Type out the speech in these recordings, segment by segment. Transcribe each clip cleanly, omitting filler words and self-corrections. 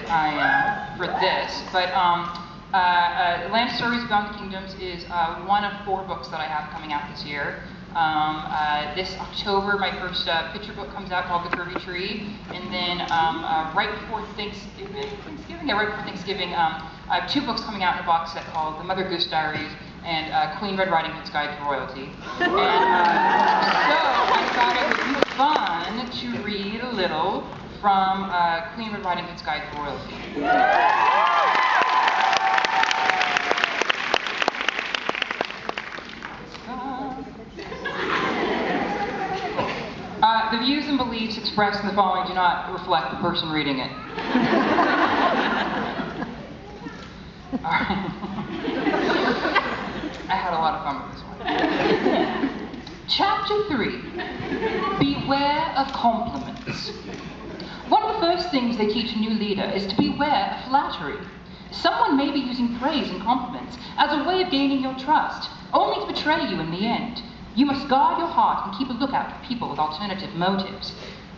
for this. But Land Stories Beyond the Kingdoms is one of 4 books that I have coming out this year. This October, my first picture book comes out called The Curvy Tree, and then right before Thanksgiving, I have 2 books coming out in a box set called The Mother Goose Diaries and Queen Red Riding Hood's Guide to Royalty. And so I thought it would be fun to read a little from Queen Red Riding Hood's Guide to Royalty. The views and beliefs expressed in the following do not reflect the person reading it. All right. I had a lot of fun with this one. Chapter 3, Beware of Compliments. One of the first things they teach a new leader is to beware of flattery. Someone may be using praise and compliments as a way of gaining your trust, only to betray you in the end. You must guard your heart and keep a lookout for people with alternative motives.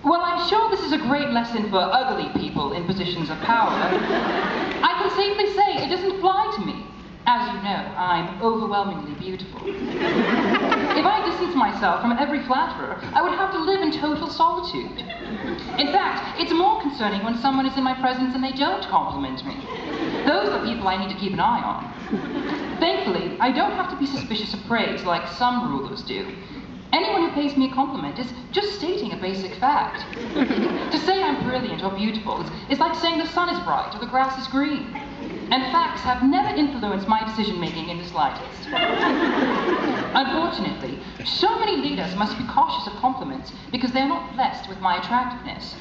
Well, I'm sure this is a great lesson for ugly people in positions of power. I can safely say it doesn't apply to me. As you know, I'm overwhelmingly beautiful. If I distance myself from every flatterer, I would have to live in total solitude. In fact, it's more concerning when someone is in my presence and they don't compliment me. Those are the people I need to keep an eye on. Thankfully, I don't have to be suspicious of praise like some rulers do. Anyone who pays me a compliment is just stating a basic fact. To say I'm brilliant or beautiful is like saying the sun is bright or the grass is green. And facts have never influenced my decision-making in the slightest. Unfortunately, so many leaders must be cautious of compliments because they're not blessed with my attractiveness.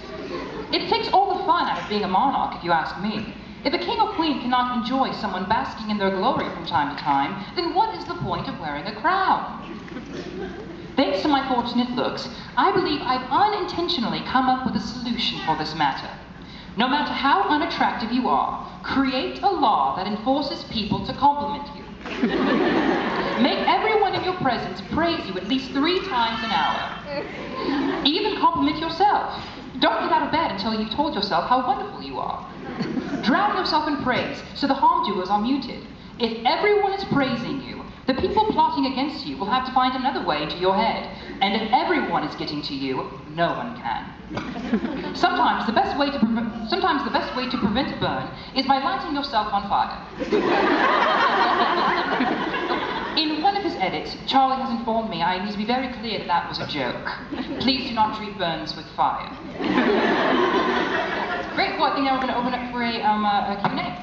It takes all the fun out of being a monarch, if you ask me. If a king or queen cannot enjoy someone basking in their glory from time to time, then what is the point of wearing a crown? Thanks to my fortunate looks, I believe I've unintentionally come up with a solution for this matter. No matter how unattractive you are, create a law that enforces people to compliment you. Make everyone in your presence praise you at least 3 times an hour. Even compliment yourself. Don't get out of bed until you've told yourself how wonderful you are. Drown yourself in praise so the harm-doers are muted. If everyone is praising you, the people plotting against you will have to find another way into your head. And if everyone is getting to you, no one can. Sometimes the best way to prevent a burn is by lighting yourself on fire. In one of his edits, Charlie has informed me I need to be very clear that that was a joke. Please do not treat burns with fire. Great, well, I think now we're going to open up for a Q&A.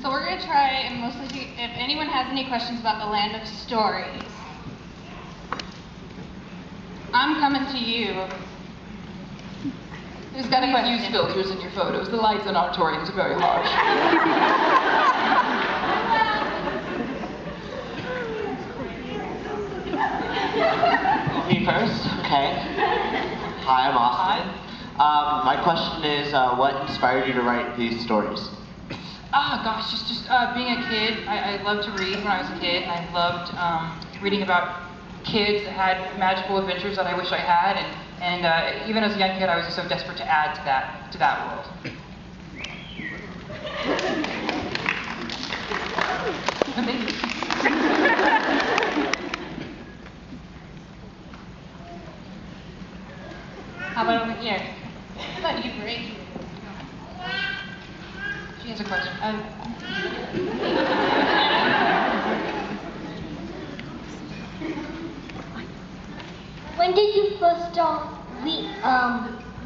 So we're going to try and mostly see if anyone has any questions about the Land of Stories. I'm coming to you. Who's got a question? Use filters in your photos. The lights in auditoriums are very harsh. Me first? Okay. Hi, I'm Austin. Hi. My question is, what inspired you to write these stories? Oh gosh, just being a kid, I loved to read when I was a kid. I loved reading about kids that had magical adventures that I wish I had, and even as a young kid, I was just so desperate to add to that world. How about over here? How about you, Brie? She has a question. When did you first start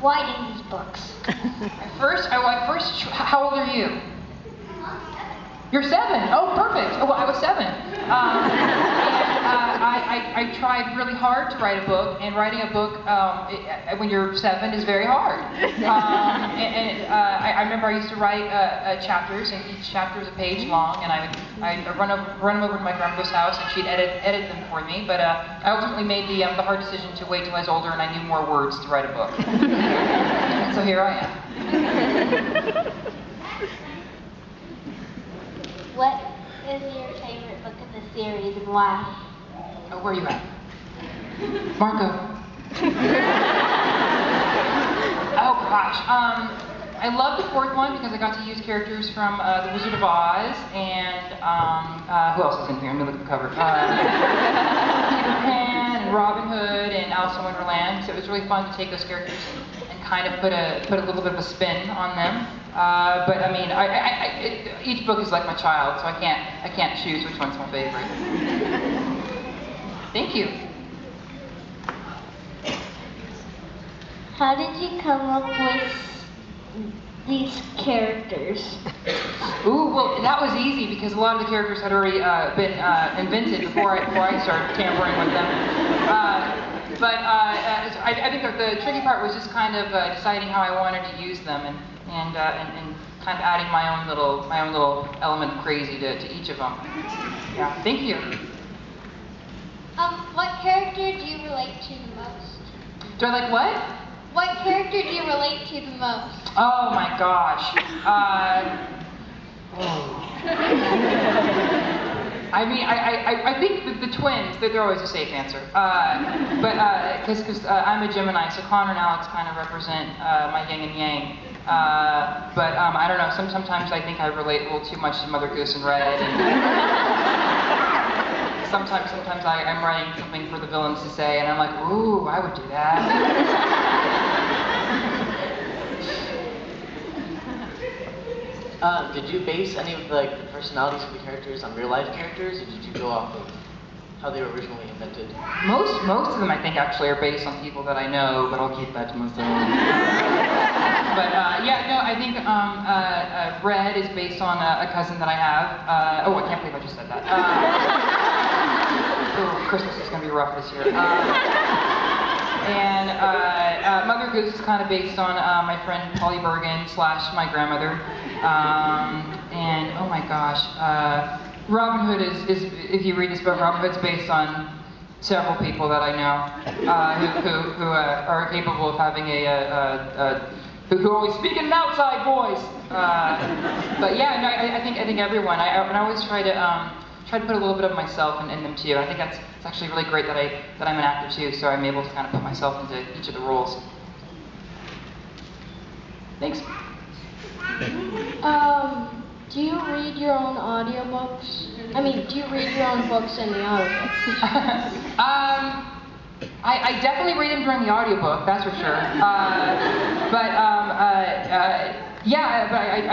writing these books? How old are you? You're 7. Oh, perfect. Oh, well, I was 7. I tried really hard to write a book, and writing a book when you're 7 is very hard. I remember I used to write chapters, and each chapter was a page long, and I'd run them over to my grandmother's house, and she'd edit them for me. But I ultimately made the hard decision to wait till I was older and I knew more words to write a book. And so here I am. What is your favorite book in the series and why? Oh, where are you at? Marco. Oh gosh. I love the fourth one because I got to use characters from The Wizard of Oz and who else is in here? Let me look at the cover. Peter Pan and Robin Hood and Alice in Wonderland. So it was really fun to take those characters and kind of put a little bit of a spin on them. But I mean, each book is like my child, so I can't choose which one's my favorite. Thank you. How did you come up with these characters? Ooh, well, that was easy because a lot of the characters had already been invented before I started tampering with them. I think that the tricky part was just kind of deciding how I wanted to use them and kind of adding my own little element of crazy to each of them. Yeah, thank you. What character do you relate to the most? Do I like what? What character do you relate to the most? Oh my gosh. I mean, I think the twins, they're always a safe answer. Because I'm a Gemini, so Connor and Alex kind of represent my yin and yang. I don't know, sometimes I think I relate a little too much to Mother Goose and Red. And sometimes I'm writing something for the villains to say, and I'm like, ooh, I would do that. Did you base any of the personalities of the characters on real life characters, or did you go off of how they were originally invented? Most of them I think actually are based on people that I know, but I'll keep that to myself. Yeah, no, I think Red is based on a cousin that I have. Oh, I can't believe I just said that. Oh, Christmas is going to be rough this year. Mother Goose is kind of based on my friend Polly Bergen / my grandmother. Oh my gosh, Robin Hood is, if you read this book, Robin Hood's based on several people that I know who are capable of having who always speak in an outside voice. But yeah, no, I think everyone. I always try to put a little bit of myself in them too. I think it's actually really great that I'm an actor too, so I'm able to kind of put myself into each of the roles. Thanks. Do you read your own audiobooks? I mean, do you read your own books in the audiobooks? I definitely read them during the audiobook, that's for sure.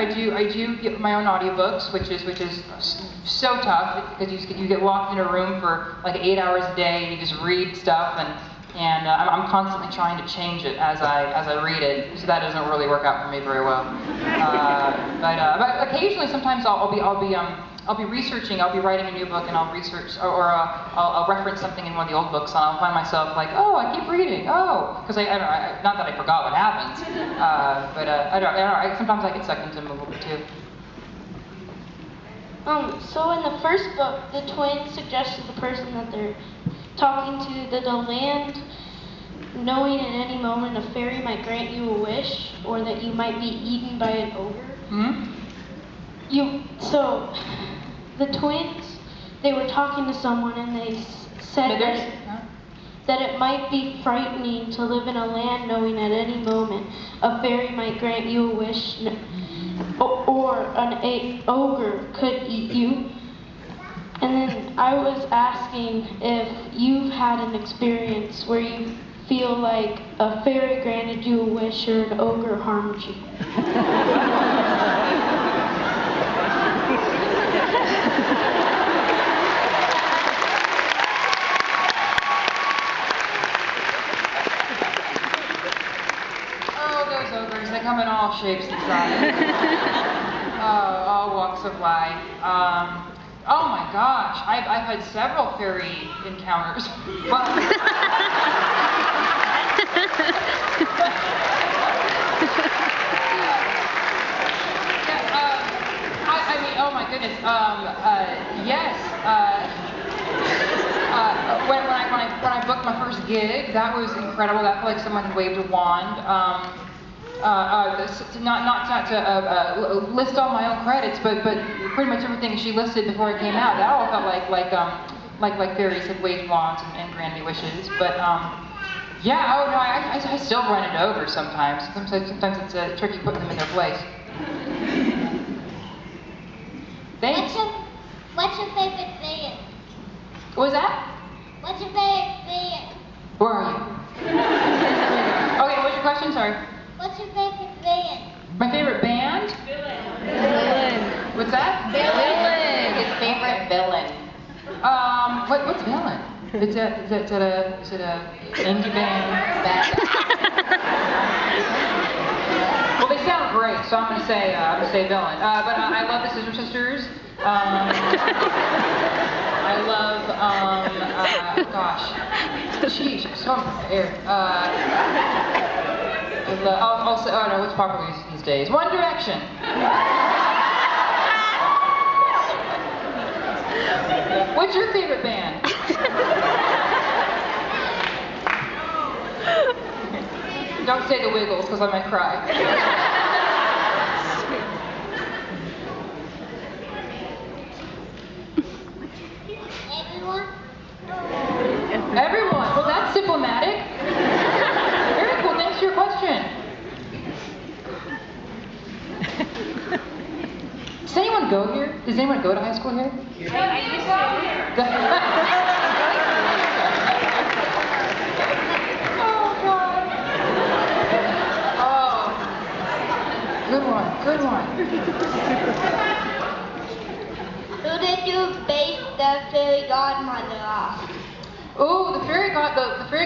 I do get my own audiobooks, which is so tough because you get locked in a room for like 8 hours a day and you just read stuff and I'm constantly trying to change it as I read it, so that doesn't really work out for me very well. But occasionally, sometimes I'll be researching. I'll be writing a new book, and I'll research or I'll reference something in one of the old books, and I'll find myself like, oh, I keep reading. Oh, because not that I forgot what happens, sometimes I get sucked into them a little bit too. So in the first book, the twins suggested the person that they're talking to that the land, knowing at any moment a fairy might grant you a wish, or that you might be eaten by an ogre. Mm-hmm. So the twins, they were talking to someone and they said that it might be frightening to live in a land knowing at any moment a fairy might grant you a wish, or an ogre could eat you. And then I was asking if you've had an experience where you feel like a fairy granted you a wish or an ogre harmed you. Oh, those ogres, they come in all shapes and sizes. All walks of life. Oh my gosh, I've had several fairy encounters. Oh my goodness. Yes. When I booked my first gig, that was incredible. That felt like someone had waved a wand. Not to list all my own credits, but pretty much everything she listed before I came out, that all felt like fairies have waved wands and granted me wishes, but yeah, oh no, I still run into ogres sometimes. Sometimes it's tricky putting them in their place. Thanks. What's your favorite villain? What was that? What's your favorite villain? Where are you? Okay, what's your question? Sorry. What's your favorite villain? My favorite band? Villain. What's that? Villain. His favorite villain. What's villain? Is it a indie band? Well, they sound great, so I'm gonna say villain. But I love the Scissor Sisters. I love gosh, sheesh, I'm so unprepared. I'll say, oh no, what's popular these days? One Direction. What's your favorite band? Don't say the Wiggles, because I might cry. Everyone? Everyone. Well, that's diplomatic. Very cool. Thanks for your question. Does anyone go here? Does anyone go to high school here? I used to. Oh, God. Oh. Good one. Good one. Who did you base the fairy godmother off? Oh, the fairy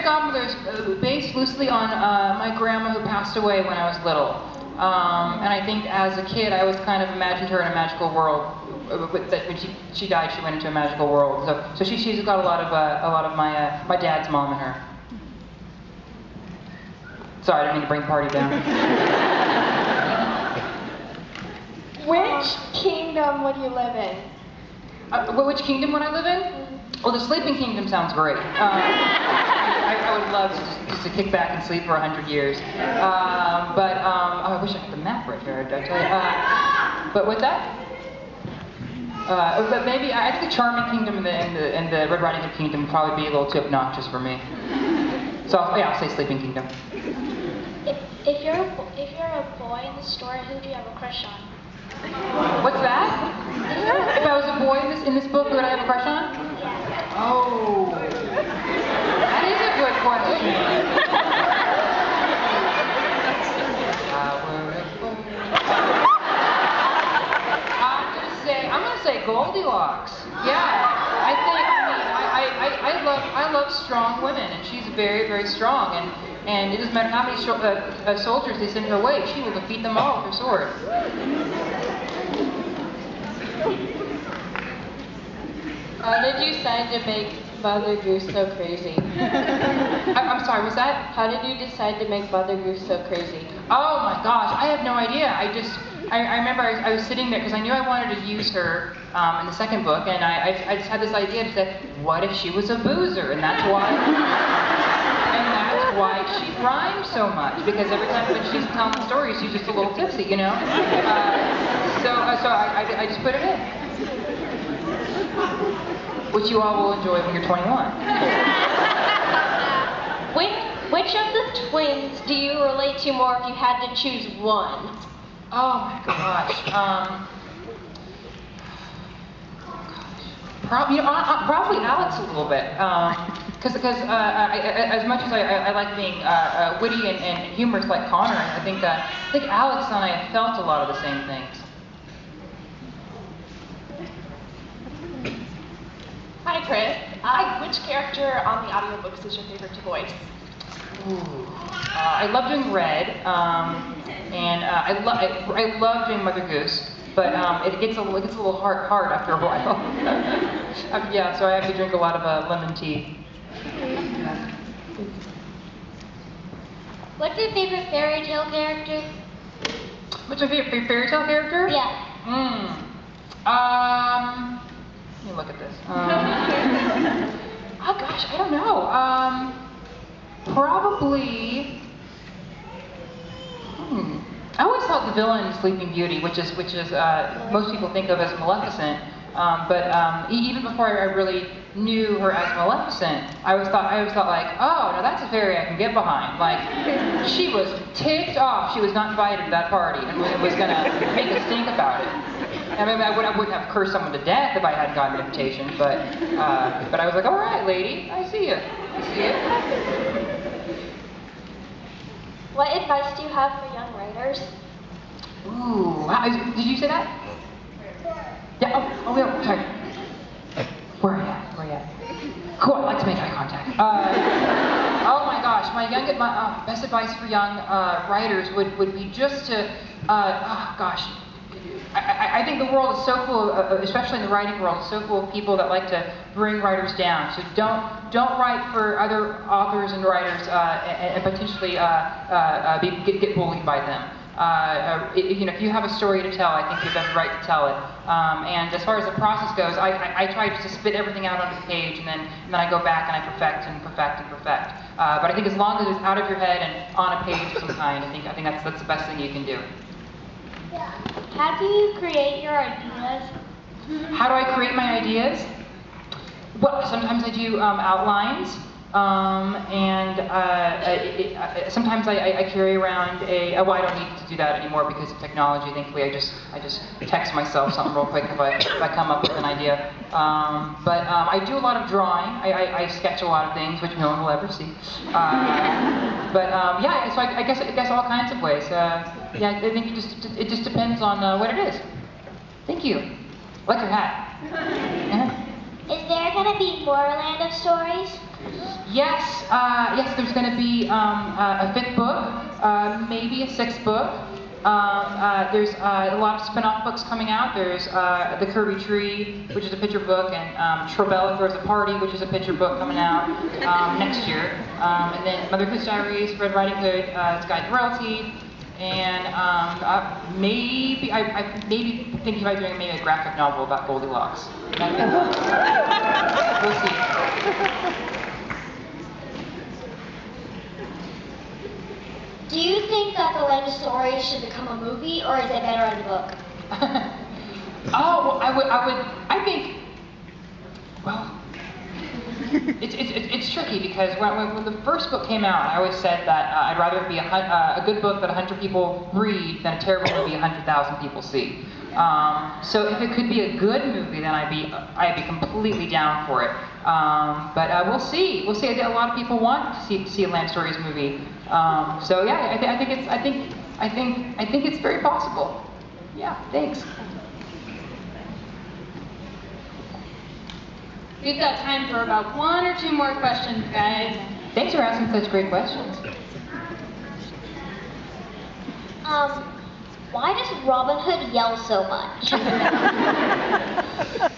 godmother is based loosely on my grandma who passed away when I was little. And I think as a kid, I always kind of imagined her in a magical world. That when she died, she went into a magical world. So she's got a lot of my dad's mom in her. Sorry, I didn't mean to bring the party down. Which kingdom would you live in? Which kingdom would I live in? Well, the Sleeping Kingdom sounds great. I would love just to kick back and sleep for 100 years. But I wish I had the map right here. I tell you. But what's that? But maybe I think the Charming Kingdom and the Red Riding Hood Kingdom would probably be a little too obnoxious for me. So I'll say Sleeping Kingdom. If you're a boy in the story, who do you have a crush on? What's that? If I was a boy in this book, who would I have a crush on? Oh, that is a good question. I'm gonna say Goldilocks. Yeah, I love strong women, and she's very, very strong, and it doesn't matter how many soldiers they send her way, she will defeat them all with her sword. How did you decide to make Mother Goose so crazy? I'm sorry, was that? How did you decide to make Mother Goose so crazy? Oh my gosh, I have no idea. I remember I was sitting there because I knew I wanted to use her in the second book, and I just had this idea to say, what if she was a boozer? And that's why she rhymes so much, because every time when she's telling the story, she's just a little tipsy, you know? So I just put it in. Which you all will enjoy when you're 21. Which of the twins do you relate to more if you had to choose one? Oh my gosh. Probably Alex a little bit. Because as much as I like being witty and humorous like Connor, I think Alex and I have felt a lot of the same things. Hi, Chris. Which character on the audiobooks is your favorite to voice? Ooh. I love doing Red, and I love doing Mother Goose, but it gets a little hard after a while. Yeah, so I have to drink a lot of lemon tea. What's your favorite fairy tale character? What's my favorite fairy tale character? Yeah. Let me look at this. Oh gosh, I don't know. Probably. I always thought the villain in Sleeping Beauty, which is most people think of as Maleficent, but even before I really knew her as Maleficent, I always thought like, oh, now that's a fairy I can get behind. Like, she was ticked off she was not invited to that party and was gonna make a stink about it. I mean, I wouldn't have cursed someone to death if I hadn't gotten an invitation, but I was like, all right, lady, I see you. I see you. What advice do you have for young writers? Ooh, did you say that? Yeah, yeah, sorry. Where are you at? Where are you at? Cool, I like to make eye contact. Oh my gosh, my best advice for young writers would be just to, I think the world is so full of, especially in the writing world, is so full of people that like to bring writers down. So don't write for other authors and writers and potentially get bullied by them. If you have a story to tell, I think you have every right to tell it. And as far as the process goes, I try to spit everything out onto the page, and then I go back and I perfect and perfect and perfect. But I think as long as it's out of your head and on a page of some kind, I think that's the best thing you can do. How do you create your ideas? How do I create my ideas? Well, sometimes I do outlines, sometimes I carry around well, I don't need to do that anymore because of technology. Thankfully, I just text myself something real quick if I come up with an idea. I do a lot of drawing. I sketch a lot of things, which no one will ever see. So I guess all kinds of ways. I think it just depends on what it is. Thank you. I like your hat. Is there going to be more Land of Stories? Yes, there's going to be a 5th book, maybe a 6th book. There's a lot of spin-off books coming out. There's The Kirby Tree, which is a picture book, and Trebella Throws a Party, which is a picture book coming out next year. And then Mother Goose Diaries, Red Riding Hood, It's Guide to Royalty, and maybe thinking about doing maybe a graphic novel about Goldilocks. We'll see. Do you think that the Land of Stories should become a movie, or is it better as a book? It's tricky because when the first book came out, I always said that I'd rather it be a good book that 100 people read than a terrible movie 100,000 people see. So if it could be a good movie, then I'd be completely down for it. We'll see. We'll see. A lot of people want to see a Land Stories movie. I think it's very possible. Yeah. Thanks. We've got time for about 1 or 2 more questions, guys. Thanks for asking such great questions. Why does Robin Hood yell so much?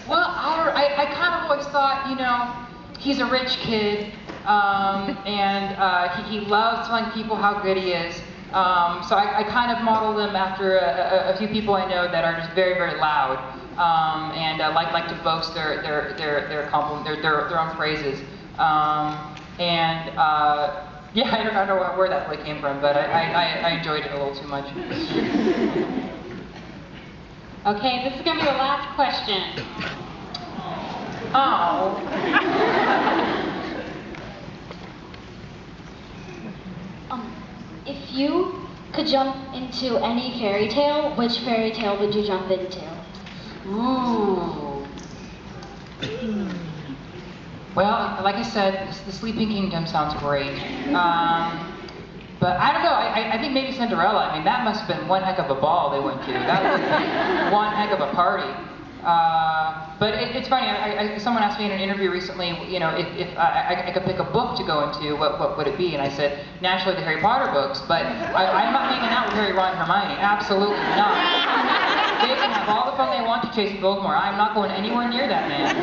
Well, I kind of always thought, he's a rich kid, and he loves telling people how good he is. So I kind of modeled him after a few people I know that are just very, very loud, and like to boast their own praises. Yeah, I don't know where that play came from, but I enjoyed it a little too much. Okay, this is going to be the last question. Oh. If you could jump into any fairy tale, which fairy tale would you jump into? Ooh. Well, like I said, the Sleeping Kingdom sounds great. But I don't know, I think maybe Cinderella. I mean, that must have been one heck of a ball they went to. That was one heck of a party. But it's funny, someone asked me in an interview recently, if I could pick a book to go into, what would it be? And I said, naturally the Harry Potter books, but I'm not hanging out with Harry, Ron, and Hermione. Absolutely not. They can have all the fun they want to chase Voldemort. I'm not going anywhere near that man.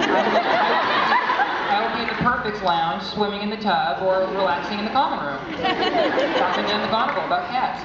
I will be at the Perfects Lounge, swimming in the tub, or relaxing in the common room. Talking to McGonagall about cats.